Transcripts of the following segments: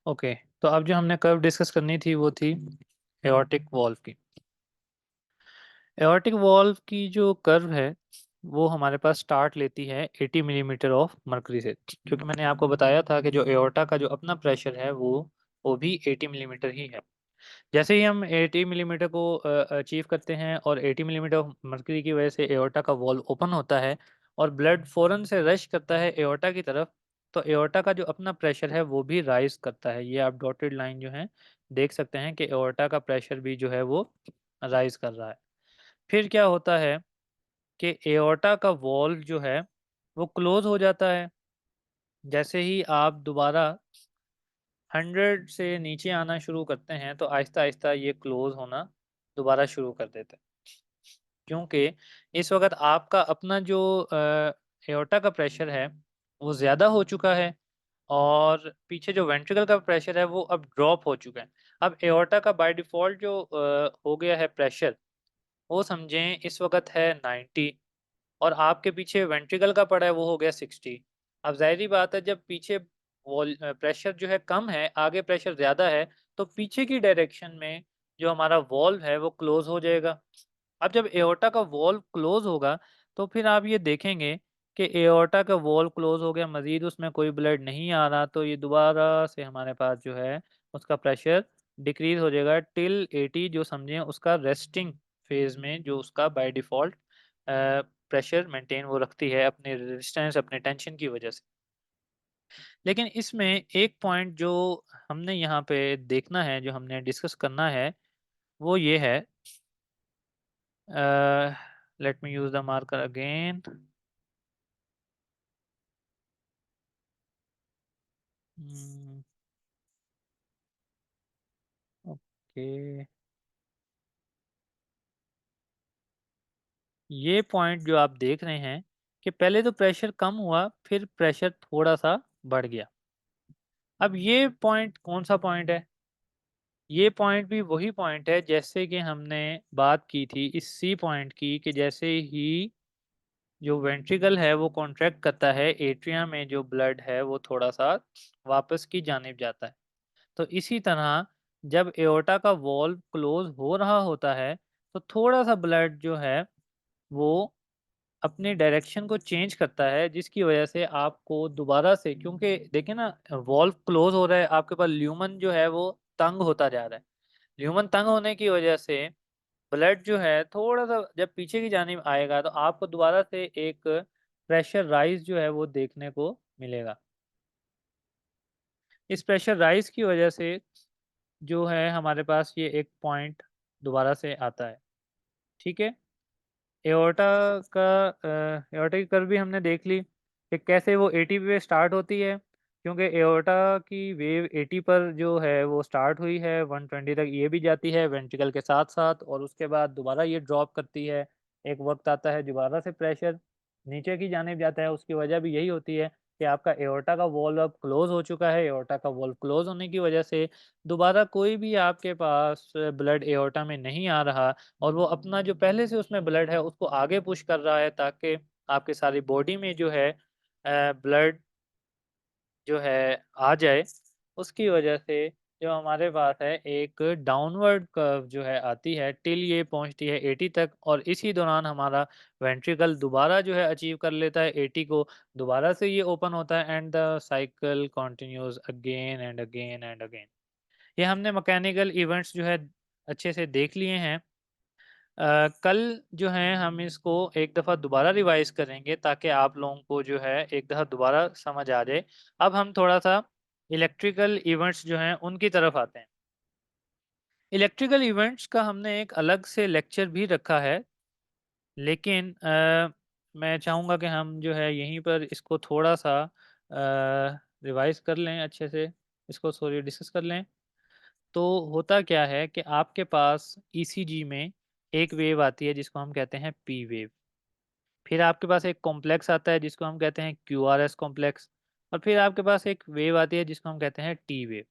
Okay, तो अब जो हमने कर्व डिस्कस करनी थी वो थी एओर्टिक वॉल्व की। एओर्टिक वॉल्व की जो कर्व है वो हमारे पास स्टार्ट लेती है 80 मिलीमीटर ऑफ मर्करी से, क्योंकि मैंने आपको बताया था कि जो एओर्टा का जो अपना प्रेशर है वो भी 80 मिलीमीटर ही है। जैसे ही हम 80 मिलीमीटर को अचीव करते हैं और 80 मिलीमीटर ऑफ मर्करी की वजह से एओर्टा का वॉल्व ओपन होता है और ब्लड फ़ौरन से रश करता है एओर्टा की तरफ, तो एओर्टा का जो अपना प्रेशर है वो भी राइज़ करता है। ये आप डॉटेड लाइन जो है देख सकते हैं कि एओर्टा का प्रेशर भी जो है वो राइज़ कर रहा है। फिर क्या होता है कि एओर्टा का वॉल्व जो है वो क्लोज़ हो जाता है। जैसे ही आप दोबारा 100 से नीचे आना शुरू करते हैं तो आहिस्ता-आहिस्ता ये क्लोज़ होना दोबारा शुरू कर देता है। क्योंकि इस वक़्त आपका अपना जो एओर्टा का प्रेशर है वो ज़्यादा हो चुका है और पीछे जो वेंट्रिकल का प्रेशर है वो अब ड्रॉप हो चुका है। अब एओर्टा का बाय डिफ़ॉल्ट जो हो गया है प्रेशर, वो समझें इस वक़्त है 90 और आपके पीछे वेंट्रिकल का पड़ा है वो हो गया 60। अब ज़ाहिर-सी बात है जब पीछे प्रेशर जो है कम है, आगे प्रेशर ज़्यादा है, तो पीछे की डायरेक्शन में जो हमारा वॉल्व है वो क्लोज़ हो जाएगा। अब जब एओर्टा का वॉल्व क्लोज़ होगा, तो फिर आप ये देखेंगे कि एओर्टा का वॉल्व क्लोज़ हो गया, मज़ीद उसमें कोई ब्लड नहीं आ रहा, तो ये दोबारा से हमारे पास जो है उसका प्रेशर डिक्रीज़ हो जाएगा टिल 80, जो समझें उसका रेस्टिंग फ़ेज़ में जो उसका बाय डिफ़ॉल्ट प्रेशर मेंटेन वो रखती है अपने रेजिस्टेंस, अपने टेंशन की वज़ह से। लेकिन इसमें एक पॉइंट जो हमने यहाँ पे देखना है, जो हमने डिस्कस करना है, वो ये है, let me use the marker again. Hmm, okay, ये पॉइंट जो आप देख रहे हैं कि पहले तो प्रेशर कम हुआ, फिर प्रेशर थोड़ा-सा बढ़ गया। अब ये पॉइंट कौन-सा पॉइंट है? ये पॉइंट भी वही पॉइंट है जैसे कि हमने बात की थी इस सी पॉइंट की, कि जैसे ही जो वेंट्रिकल है वो कॉन्ट्रैक्ट करता है, एट्रिया में जो ब्लड है वो थोड़ा-सा वापस की जानिब जाता है। तो इसी तरह जब एओर्टा का वॉल्व क्लोज़ हो रहा होता है, तो थोड़ा-सा ब्लड जो है वो अपने डायरेक्शन को चेंज करता है, जिसकी वजह से आपको दोबारा से, क्योंकि देखिए ना वॉल्व क्लोज़ हो रहा है, आपके पास ल्यूमन जो है वो तंग होता जा रहा है। ल्यूमन तंग होने की वजह से ब्लड जो है थोड़ा-सा जब पीछे की जानिब आएगा तो आपको दोबारा से एक प्रेशर राइज़ जो है वो देखने को मिलेगा। इस प्रेशर राइज़ की वजह से जो है हमारे पास ये एक पॉइंट दोबारा से आता है, ठीक है? एओर्टा का एओर्टा की कर्व भी हमने देख ली कि कैसे वो 80 पे स्टार्ट होती है, क्योंकि एओर्टा की वेव 80 पर जो है वो स्टार्ट हुई है, 120 तक ये भी जाती है वेंट्रिकल के साथ-साथ और उसके बाद दोबारा ये ड्रॉप करती है। एक वक़्त आता है दोबारा से प्रेशर नीचे की जानिब जाता है, उसकी वजह भी यही होती है कि आपका एओर्टा का वॉल्व अब क्लोज़ हो चुका है। एओर्टा का वॉल्व क्लोज़ होने की वजह से दोबारा कोई भी आपके पास ब्लड एओर्टा में नहीं आ रहा और वो अपना जो पहले से उसमें ब्लड है उसको आगे पुश कर रहा है, ताकि आपकी सारी बॉडी में जो है ब्लड जो है आ जाए। उसकी वजह से जो हमारे पास है एक डाउनवर्ड कर्व जो है आती है टिल ये पहुंचती है 80 तक और इसी दौरान हमारा वेंट्रिकल दोबारा जो है अचीव कर लेता है 80 को, दोबारा से ये ओपन होता है and the cycle continues again and again and again. ये हमने मैकेनिकल इवेंट्स जो है अच्छे से देख लिए हैं। कल जो है हम इसको एक दफ़ा दोबारा रिवाइज़ करेंगे ताकि आप लोगों को जो है एक दफ़ा दोबारा समझ आ जाए। अब हम थोड़ा-सा इलेक्ट्रिकल इवेंट्स जो हैं उनकी तरफ आते हैं। इलेक्ट्रिकल इवेंट्स का हमने एक अलग से लेक्चर भी रखा है, लेकिन मैं चाहूँगा कि हम जो है यहीं पर इसको थोड़ा-सा रिवाइज़ कर लें अच्छे से, इसको सॉरी डिस्कस कर लें। तो होता क्या है कि आपके पास ईसीजी में एक वेव आती है जिसको हम कहते हैं पी वेव। फिर आपके पास एक कॉम्प्लेक्स आता है जिसको हम कहते हैं क्यूआरएस कॉम्प्लेक्स और फिर आपके पास एक वेव आती है जिसको हम कहते हैं टी वेव।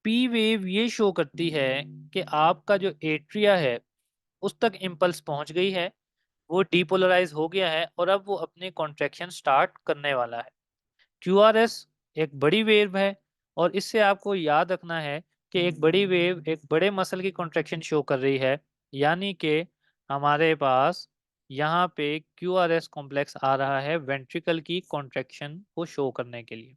पी वेव ये शो करती है कि आपका जो एट्रिया है उस तक इम्पल्स पहुंच गई है, वो डीपोलराइज हो गया है और अब वो अपने कॉन्ट्रैक्शन स्टार्ट करने वाला है। क्यूआरएस एक बड़ी वेव है और इससे आपको याद रखना है कि एक बड़ी वेव एक बड़े मसल की कॉन्ट्रैक्शन शो कर रही है, यानी कि हमारे पास यहाँ पे क्यूआरएस कॉम्प्लेक्स आ रहा है वेंट्रिकल की कॉन्ट्रैक्शन को शो करने के लिए।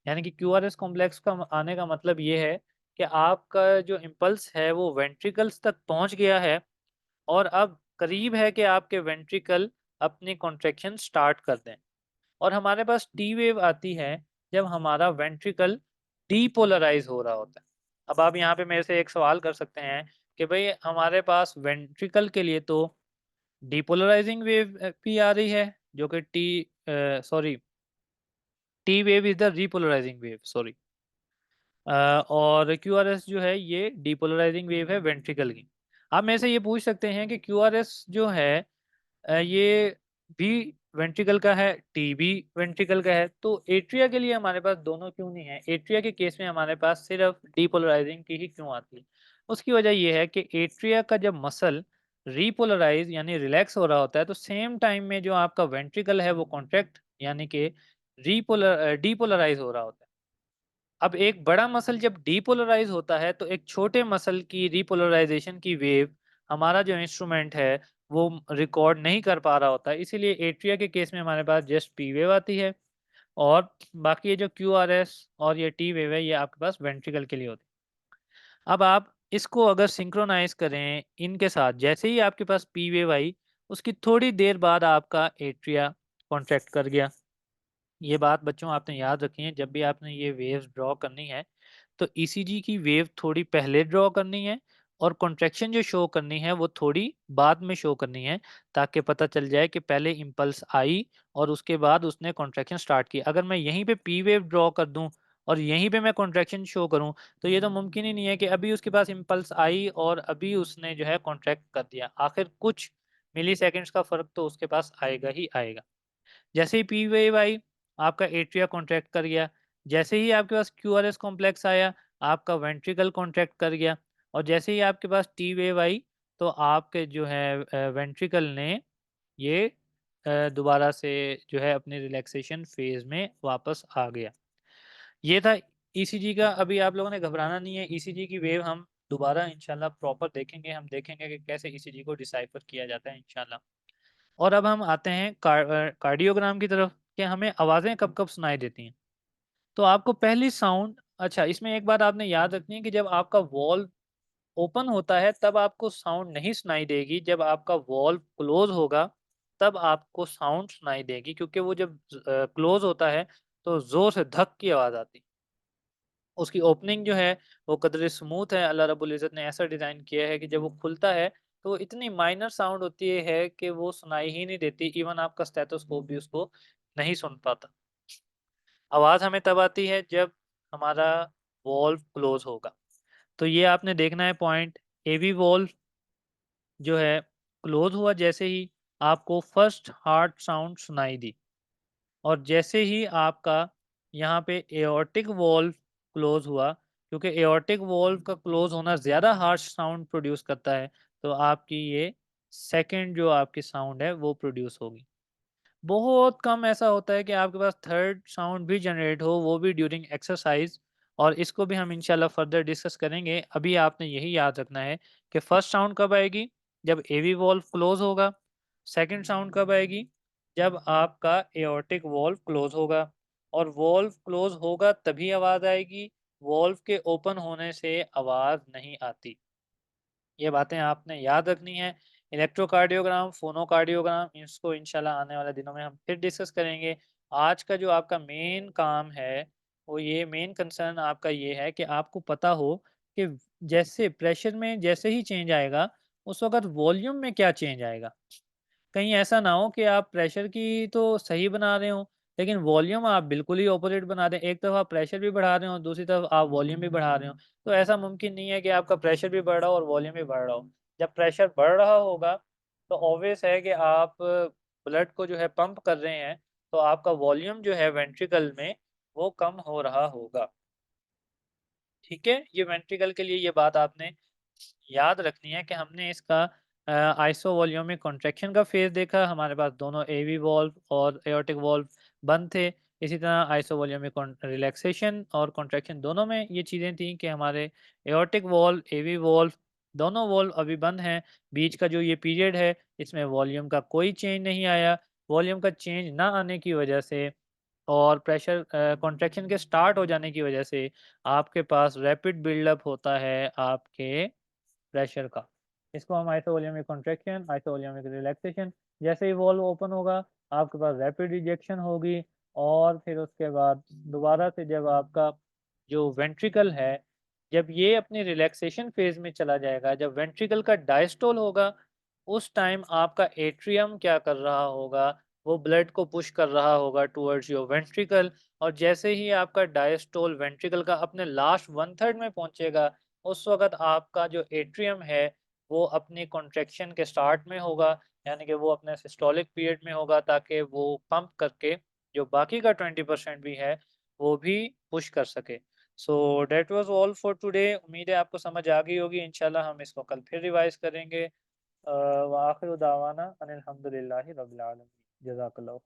यानी कि क्यूआरएस कॉम्प्लेक्स का आने का मतलब ये है कि आपका जो इम्पल्स है वो वेंट्रिकल्स तक पहुंच गया है और अब करीब है कि आपके वेंट्रिकल अपनी कॉन्ट्रैक्शन स्टार्ट कर दें। और हमारे पास टी वेव आती है जब हमारा वेंट्रिकल डीपोलराइज हो रहा होता है। अब आप यहाँ पे मेरे से एक सवाल कर सकते हैं कि भाई हमारे पास वेंट्रिकल के लिए तो डीपोलराइजिंग वेव भी आ रही है जो कि T wave is the repolarising wave, sorry. और क्यूआरएस जो है ये डीपोलराइजिंग वेव है वेंट्रिकल की। आप मेरे से ये पूछ सकते हैं कि क्यूआरएस जो है ये भी वेंट्रिकल का है, टी भी वेंट्रिकल का है, तो एट्रिया के लिए हमारे पास दोनों क्यों नहीं है? एट्रिया के केस में हमारे पास सिर्फ डीपोलराइजिंग की ही क्यों आती है? उसकी वजह ये है कि एट्रिया का जब मसल रीपोलराइज यानी रिलैक्स हो रहा होता है तो सेम टाइम में जो आपका वेंट्रिकल है वो कॉन्ट्रैक्ट यानी कि डीपोलराइज हो रहा होता है। अब एक बड़ा मसल जब डीपोलराइज होता है तो एक छोटे मसल की रीपोलराइजेशन की वेव हमारा जो इंस्ट्रूमेंट है वो रिकॉर्ड नहीं कर पा रहा होता है, इसीलिए एट्रिया के केस में हमारे पास जस्ट पी वेव आती है। और बाकी ये जो क्यू आर एस और ये टी वेव है ये आपके पास वेंट्रिकल के लिए होती है। अब आप इसको अगर सिंक्रोनाइज करें इनके साथ, जैसे ही आपके पास पी वेव आई उसकी थोड़ी देर बाद आपका एट्रिया कॉन्ट्रैक्ट कर गया। ये बात बच्चों आपने याद रखी है, जब भी आपने ये वेव्स ड्रॉ करनी है तो ईसीजी की वेव थोड़ी पहले ड्रॉ करनी है और कॉन्ट्रैक्शन जो शो करनी है वो थोड़ी बाद में शो करनी है, ताकि पता चल जाए कि पहले इम्पल्स आई और उसके बाद उसने कॉन्ट्रैक्शन स्टार्ट की। अगर मैं यहीं पे पी वेव ड्रॉ कर दूं और यहीं पे मैं कॉन्ट्रैक्शन शो करूं तो ये तो मुमकिन ही नहीं है कि अभी उसके पास इम्पल्स आई और अभी उसने जो है कॉन्ट्रैक्ट कर दिया। आखिर कुछ मिली सेकेंड्स का फर्क तो उसके पास आएगा ही आएगा। जैसे ही पी वेव आई आपका एट्रिया कॉन्ट्रैक्ट कर गया, जैसे ही आपके पास क्यूआरएस कॉम्प्लेक्स आया आपका वेंट्रिकल कॉन्ट्रैक्ट कर गया, और जैसे ही आपके पास टी वेव आई तो आपके जो है वेंट्रिकल ने ये दोबारा से जो है अपने रिलैक्सेशन फेज में वापस आ गया। ये था ईसीजी का। अभी आप लोगों ने घबराना नहीं है, ईसीजी की वेव हम दोबारा इंशाल्लाह प्रॉपर देखेंगे, हम देखेंगे कि कैसे ईसीजी को डिसाइफर किया जाता है इंशाल्लाह। और अब हम आते हैं कार्डियोग्राम की तरफ कि हमें आवाज़ें कब-कब सुनाई देती हैं। तो आपको पहली साउंड, अच्छा इसमें एक बात आपने याद रखनी है कि जब आपका वॉल्व ओपन होता है तब आपको साउंड नहीं सुनाई देगी, जब आपका वॉल्व क्लोज होगा तब आपको साउंड सुनाई देगी, क्योंकि वो जब क्लोज होता है तो ज़ोर से धक की आवाज़ आती है। उसकी ओपनिंग जो है वो कदरे स्मूथ है, अल्लाह रब्बुल इज़्ज़त ने ऐसा डिज़ाइन किया है कि जब वो खुलता है तो वो इतनी माइनर साउंड होती है कि वो सुनाई ही नहीं देती, इवन आपका स्टेथोस्कोप भी उसको नहीं सुन पाता। आवाज़ हमें तब आती है जब हमारा वॉल्व क्लोज़ होगा। तो ये आपने देखना है पॉइंट, एवी वॉल्व जो है क्लोज़ हुआ जैसे ही आपको फर्स्ट हार्ट साउंड सुनाई दी, और जैसे ही आपका यहाँ पे एओर्टिक वॉल्व क्लोज हुआ, क्योंकि एओर्टिक वॉल्व का क्लोज होना ज़्यादा हार्श साउंड प्रोड्यूस करता है, तो आपकी ये सेकंड जो आपकी साउंड है वो प्रोड्यूस होगी। बहुत कम ऐसा होता है कि आपके पास थर्ड साउंड भी जनरेट हो, वो भी ड्यूरिंग एक्सरसाइज, और इसको भी हम इंशाल्लाह फर्दर डिस्कस करेंगे। अभी आपने यही याद रखना है कि फर्स्ट साउंड कब आएगी, जब एवी वॉल्व क्लोज होगा। सेकंड साउंड कब आएगी, जब आपका एओर्टिक वॉल्व क्लोज होगा, और वॉल्व क्लोज होगा तभी आवाज़ आएगी, वॉल्व के ओपन होने से आवाज़ नहीं आती। ये बातें आपने याद रखनी है। इलेक्ट्रोकार्डियोग्राम, फोनोकार्डियोग्राम, इसको इंशाल्लाह आने वाले दिनों में हम फिर डिस्कस करेंगे। आज का जो आपका मेन काम है, वो ये मेन कंसर्न आपका ये है कि आपको पता हो कि जैसे प्रेशर में जैसे ही चेंज आएगा, उस वक़्त वॉल्यूम में क्या चेंज आएगा। कहीं ऐसा ना हो कि आप प्रेशर की तो सही बना रहे हो, लेकिन वॉल्यूम आप बिल्कुल ही ऑपोजिट बना दें। एक तरफ आप प्रेशर भी बढ़ा रहे हो, दूसरी तरफ आप वॉल्यूम भी बढ़ा रहे हो। तो ऐसा मुमकिन नहीं है कि आपका प्रेशर भी बढ़ रहा हो और वॉल्यूम भी बढ़ रहा हो। जब प्रेशर बढ़ रहा होगा, तो ऑब्वियस है कि आप ब्लड को जो है पंप कर रहे हैं, तो आपका वॉल्यूम जो है वेंट्रिकल में, वो कम हो रहा होगा। ठीक है? ये वेंट्रिकल के लिए ये बात आपने याद रखनी है कि हमने इसका आइसोवॉल्यूमिक कॉन्ट्रैक्शन का फेज़ देखा, हमारे पास दोनों एवी वाल्व और एओर्टिक वाल्व बंद थे। इसी तरह आइसोवॉल्यूमिक रिलैक्सेशन और कॉन्ट्रैक्शन दोनों में ये चीज़ें थी कि हमारे एओर्टिक वॉल्व, एवी वॉल्व दोनों वॉल्व अभी बंद हैं। बीच का जो ये पीरियड है इसमें वॉल्यूम का कोई चेंज नहीं आया। वॉल्यूम का चेंज ना आने की वजह से और प्रेशर कॉन्ट्रैक्शन के स्टार्ट हो जाने की वजह से आपके पास रैपिड बिल्डअप होता है आपके प्रेशर का। इसको हम आइसोवॉल्यूमिक कॉन्ट्रैक्शन, आइसोवॉल्यूमिक रिलैक्सेशन, जैसे ही वॉल्व ओपन होगा आपके पास रैपिड इजेक्शन होगी और फिर उसके बाद दोबारा से जब आपका जो वेंट्रिकल है, जब ये अपनी रिलैक्सेशन फेज़ में चला जाएगा, जब वेंट्रिकल का डायस्टोल होगा, उस टाइम आपका एट्रियम क्या कर रहा होगा, वो ब्लड को पुश कर रहा होगा टुवर्ड्स योर वेंट्रिकल और जैसे ही आपका डायस्टोल वेंट्रिकल का अपने लास्ट 1/3 में पहुँचेगा, उस वक़्त आपका जो एट्रियम है, वो अपनी कॉन्ट्रैक्शन के स्टार्ट में होगा, यानी कि वो अपने सिस्टोलिक पीरियड में होगा ताकि वो पंप करके जो बाकी का 20% भी है, वो भी पुश कर सके। So that was all for today. उम्मीद है आपको समझ आ गई होगी। इंशाल्लाह हम इसको कल फिर रिवाइज़ करेंगे। व आखिरु दावाना अनिल हम्दुलिल्लाहि रब्बिल आलमीन। जज़ाकल्लाहु